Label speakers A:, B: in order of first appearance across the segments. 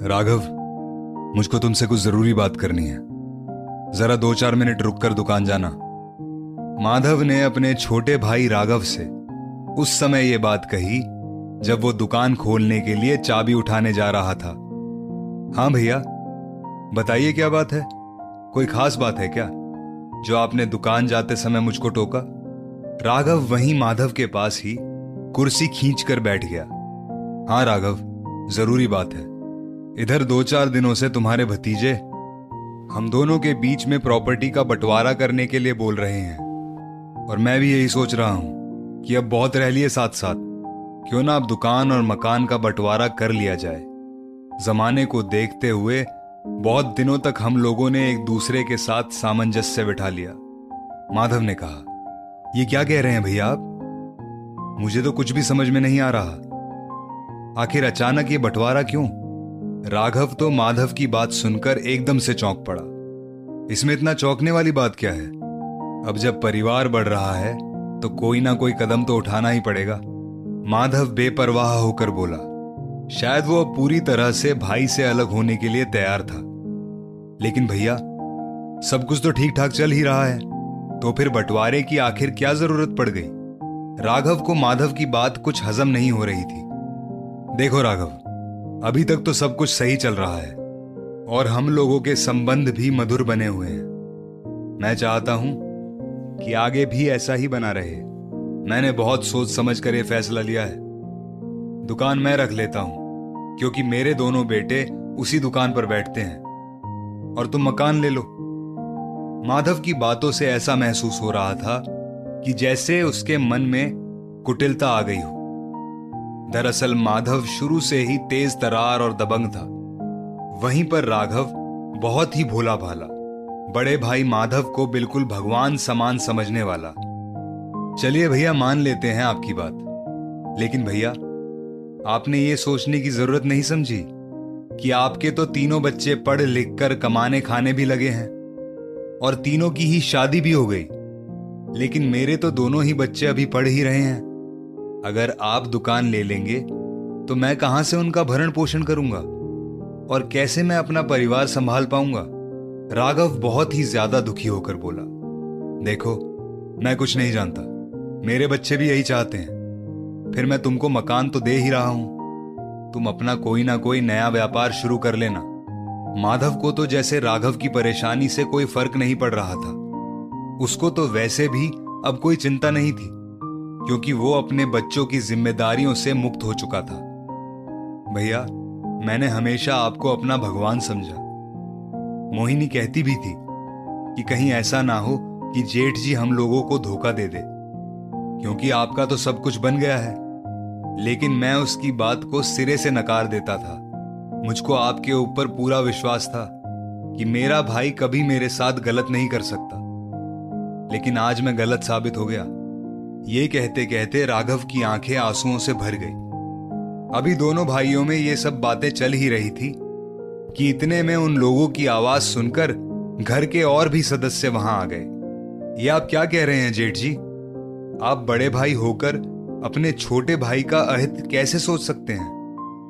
A: राघव, मुझको तुमसे कुछ जरूरी बात करनी है। जरा 2-4 मिनट रुककर दुकान जाना। माधव ने अपने छोटे भाई राघव से उस समय यह बात कही जब वो दुकान खोलने के लिए चाबी उठाने जा रहा था। हाँ भैया, बताइए क्या बात है? कोई खास बात है क्या जो आपने दुकान जाते समय मुझको टोका? राघव वहीं माधव के पास ही कुर्सी खींचकर बैठ गया। हाँ राघव, जरूरी बात है। इधर 2-4 दिनों से तुम्हारे भतीजे हम दोनों के बीच में प्रॉपर्टी का बंटवारा करने के लिए बोल रहे हैं, और मैं भी यही सोच रहा हूं कि अब बहुत रह लिए साथ साथ, क्यों ना अब दुकान और मकान का बंटवारा कर लिया जाए। जमाने को देखते हुए बहुत दिनों तक हम लोगों ने एक दूसरे के साथ सामंजस्य बिठा लिया। माधव ने कहा, ये क्या कह रहे हैं भैया आप? मुझे तो कुछ भी समझ में नहीं आ रहा। आखिर अचानक ये बंटवारा क्यों? राघव तो माधव की बात सुनकर एकदम से चौंक पड़ा। इसमें इतना चौंकने वाली बात क्या है? अब जब परिवार बढ़ रहा है तो कोई ना कोई कदम तो उठाना ही पड़ेगा। माधव बेपरवाह होकर बोला। शायद वो अब पूरी तरह से भाई से अलग होने के लिए तैयार था। लेकिन भैया, सब कुछ तो ठीक ठाक चल ही रहा है, तो फिर बंटवारे की आखिर क्या जरूरत पड़ गई? राघव को माधव की बात कुछ हजम नहीं हो रही थी। देखो राघव, अभी तक तो सब कुछ सही चल रहा है और हम लोगों के संबंध भी मधुर बने हुए हैं। मैं चाहता हूं कि आगे भी ऐसा ही बना रहे। मैंने बहुत सोच समझ कर यह फैसला लिया है। दुकान मैं रख लेता हूं, क्योंकि मेरे दोनों बेटे उसी दुकान पर बैठते हैं, और तुम मकान ले लो। माधव की बातों से ऐसा महसूस हो रहा था कि जैसे उसके मन में कुटिलता आ गई हो। दरअसल माधव शुरू से ही तेज तरार और दबंग था। वहीं पर राघव बहुत ही भोला भाला, बड़े भाई माधव को बिल्कुल भगवान समान समझने वाला। चलिए भैया, मान लेते हैं आपकी बात, लेकिन भैया आपने ये सोचने की जरूरत नहीं समझी कि आपके तो तीनों बच्चे पढ़ लिख कर कमाने खाने भी लगे हैं और तीनों की ही शादी भी हो गई, लेकिन मेरे तो दोनों ही बच्चे अभी पढ़ ही रहे हैं। अगर आप दुकान ले लेंगे तो मैं कहां से उनका भरण पोषण करूंगा और कैसे मैं अपना परिवार संभाल पाऊंगा? राघव बहुत ही ज्यादा दुखी होकर बोला। देखो, मैं कुछ नहीं जानता, मेरे बच्चे भी यही चाहते हैं। फिर मैं तुमको मकान तो दे ही रहा हूं, तुम अपना कोई ना कोई नया व्यापार शुरू कर लेना। माधव को तो जैसे राघव की परेशानी से कोई फर्क नहीं पड़ रहा था। उसको तो वैसे भी अब कोई चिंता नहीं थी, क्योंकि वो अपने बच्चों की जिम्मेदारियों से मुक्त हो चुका था। भैया, मैंने हमेशा आपको अपना भगवान समझा। मोहिनी कहती भी थी कि कहीं ऐसा ना हो कि जेठ जी हम लोगों को धोखा दे दे, क्योंकि आपका तो सब कुछ बन गया है। लेकिन मैं उसकी बात को सिरे से नकार देता था। मुझको आपके ऊपर पूरा विश्वास था कि मेरा भाई कभी मेरे साथ गलत नहीं कर सकता, लेकिन आज मैं गलत साबित हो गया। ये कहते कहते राघव की आंखें आंसुओं से भर गई। अभी दोनों भाइयों में ये सब बातें चल ही रही थी कि इतने में उन लोगों की आवाज सुनकर घर के और भी सदस्य वहां आ गए। ये आप क्या कह रहे हैं जेठ जी? आप बड़े भाई होकर अपने छोटे भाई का अहित कैसे सोच सकते हैं?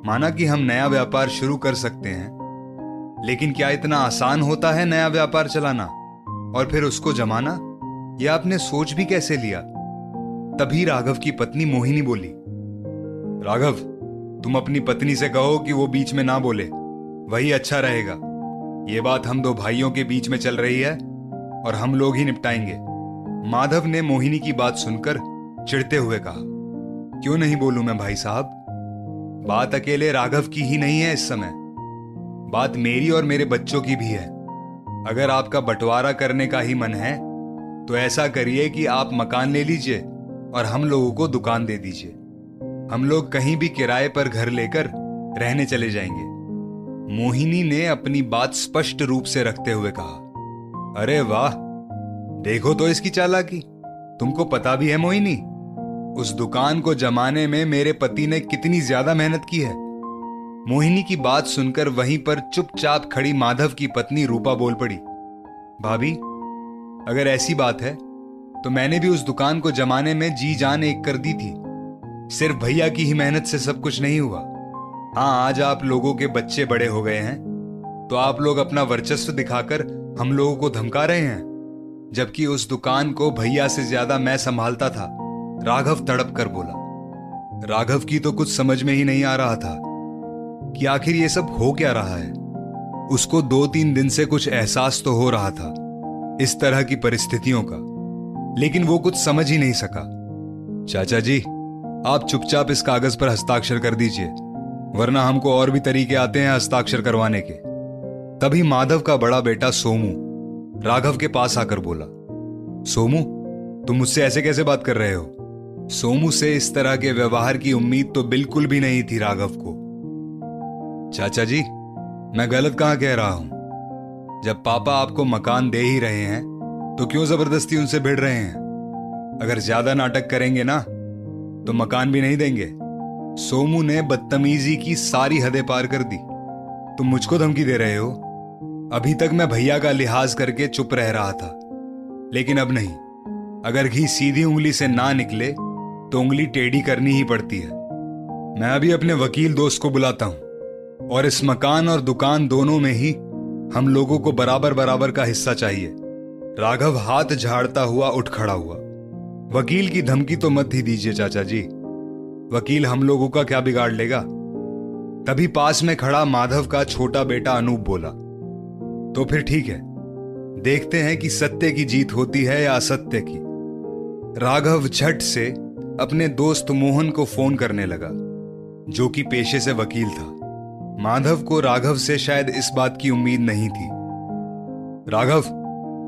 A: माना कि हम नया व्यापार शुरू कर सकते हैं, लेकिन क्या इतना आसान होता है नया व्यापार चलाना और फिर उसको जमाना? यह आपने सोच भी कैसे लिया? तभी राघव की पत्नी मोहिनी बोली। राघव, तुम अपनी पत्नी से कहो कि वो बीच में ना बोले, वही अच्छा रहेगा। ये बात हम दो भाइयों के बीच में चल रही है और हम लोग ही निपटाएंगे। माधव ने मोहिनी की बात सुनकर चिढ़ते हुए कहा, क्यों नहीं बोलूं मैं भाई साहब? बात अकेले राघव की ही नहीं है इस समय, बात मेरी और मेरे बच्चों की भी है। अगर आपका बंटवारा करने का ही मन है तो ऐसा करिए कि आप मकान ले लीजिए और हम लोगों को दुकान दे दीजिए। हम लोग कहीं भी किराए पर घर लेकर रहने चले जाएंगे। मोहिनी ने अपनी बात स्पष्ट रूप से रखते हुए कहा। अरे वाह, देखो तो इसकी चालाकी। तुमको पता भी है मोहिनी, उस दुकान को जमाने में मेरे पति ने कितनी ज्यादा मेहनत की है। मोहिनी की बात सुनकर वहीं पर चुपचाप खड़ी माधव की पत्नी रूपा बोल पड़ी। भाभी, अगर ऐसी बात है तो मैंने भी उस दुकान को जमाने में जी जान एक कर दी थी। सिर्फ भैया की ही मेहनत से सब कुछ नहीं हुआ। हाँ, आज आप लोगों के बच्चे बड़े हो गए हैं तो आप लोग अपना वर्चस्व दिखाकर हम लोगों को धमका रहे हैं, जबकि उस दुकान को भैया से ज्यादा मैं संभालता था। राघव तड़प कर बोला। राघव की तो कुछ समझ में ही नहीं आ रहा था कि आखिर ये सब हो क्या रहा है। उसको 2-3 दिन से कुछ एहसास तो हो रहा था इस तरह की परिस्थितियों का, लेकिन वो कुछ समझ ही नहीं सका। चाचा जी, आप चुपचाप इस कागज पर हस्ताक्षर कर दीजिए, वरना हमको और भी तरीके आते हैं हस्ताक्षर करवाने के। तभी माधव का बड़ा बेटा सोमू राघव के पास आकर बोला, सोमू, तुम मुझसे ऐसे कैसे बात कर रहे हो? सोमू से इस तरह के व्यवहार की उम्मीद तो बिल्कुल भी नहीं थी राघव को। चाचा जी, मैं गलत कहां कह रहा हूं? जब पापा आपको मकान दे ही रहे हैं तो क्यों जबरदस्ती उनसे भिड़ रहे हैं? अगर ज्यादा नाटक करेंगे ना तो मकान भी नहीं देंगे। सोमू ने बदतमीजी की सारी हदें पार कर दी। तुम मुझको धमकी दे रहे हो? अभी तक मैं भैया का लिहाज करके चुप रह रहा था, लेकिन अब नहीं। अगर घी सीधी उंगली से ना निकले तो उंगली टेढ़ी करनी ही पड़ती है। मैं अभी अपने वकील दोस्त को बुलाता हूं और इस मकान और दुकान दोनों में ही हम लोगों को बराबर बराबर का हिस्सा चाहिए। राघव हाथ झाड़ता हुआ उठ खड़ा हुआ। वकील की धमकी तो मत ही दीजिए चाचा जी, वकील हम लोगों का क्या बिगाड़ लेगा? तभी पास में खड़ा माधव का छोटा बेटा अनूप बोला, तो फिर ठीक है, देखते हैं कि सत्य की जीत होती है या असत्य की। राघव झट से अपने दोस्त मोहन को फोन करने लगा, जो कि पेशे से वकील था। माधव को राघव से शायद इस बात की उम्मीद नहीं थी। राघव,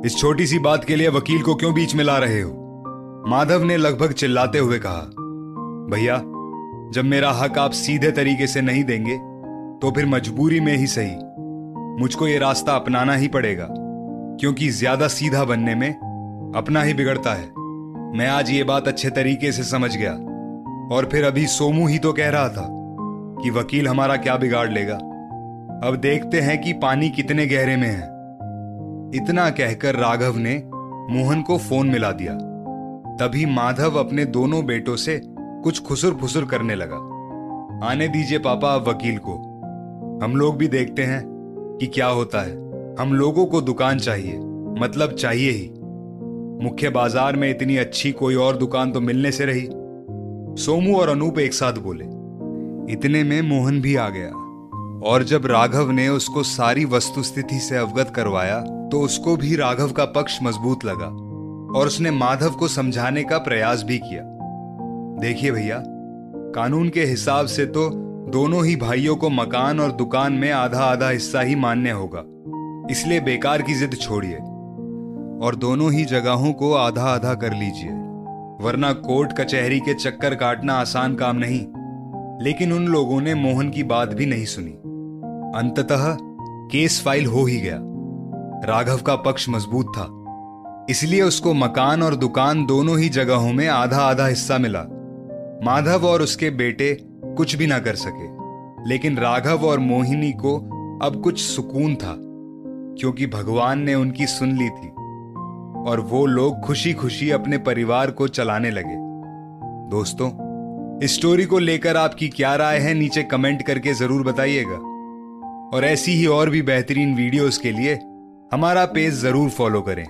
A: इस छोटी सी बात के लिए वकील को क्यों बीच में ला रहे हो? माधव ने लगभग चिल्लाते हुए कहा। भैया, जब मेरा हक आप सीधे तरीके से नहीं देंगे तो फिर मजबूरी में ही सही मुझको ये रास्ता अपनाना ही पड़ेगा, क्योंकि ज्यादा सीधा बनने में अपना ही बिगड़ता है। मैं आज ये बात अच्छे तरीके से समझ गया। और फिर अभी सोमू ही तो कह रहा था कि वकील हमारा क्या बिगाड़ लेगा। अब देखते हैं कि पानी कितने गहरे में है। इतना कहकर राघव ने मोहन को फोन मिला दिया। तभी माधव अपने दोनों बेटों से कुछ खुसुर फुसुर करने लगा। आने दीजिए पापा अब वकील को, हम लोग भी देखते हैं कि क्या होता है। हम लोगों को दुकान चाहिए, मतलब चाहिए ही। मुख्य बाजार में इतनी अच्छी कोई और दुकान तो मिलने से रही। सोमू और अनूप एक साथ बोले। इतने में मोहन भी आ गया, और जब राघव ने उसको सारी वस्तुस्थिति से अवगत करवाया तो उसको भी राघव का पक्ष मजबूत लगा और उसने माधव को समझाने का प्रयास भी किया। देखिए भैया, कानून के हिसाब से तो दोनों ही भाइयों को मकान और दुकान में आधा आधा हिस्सा ही मान्य होगा, इसलिए बेकार की जिद छोड़िए और दोनों ही जगहों को आधा आधा कर लीजिए, वरना कोर्ट कचहरी के चक्कर काटना आसान काम नहीं। लेकिन उन लोगों ने मोहन की बात भी नहीं सुनी। अंततः केस फाइल हो ही गया। राघव का पक्ष मजबूत था, इसलिए उसको मकान और दुकान दोनों ही जगहों में आधा आधा हिस्सा मिला। माधव और उसके बेटे कुछ भी ना कर सके, लेकिन राघव और मोहिनी को अब कुछ सुकून था, क्योंकि भगवान ने उनकी सुन ली थी और वो लोग खुशी खुशी अपने परिवार को चलाने लगे। दोस्तों, इस स्टोरी को लेकर आपकी क्या राय है नीचे कमेंट करके जरूर बताइएगा, और ऐसी ही और भी बेहतरीन वीडियोस के लिए हमारा पेज जरूर फॉलो करें।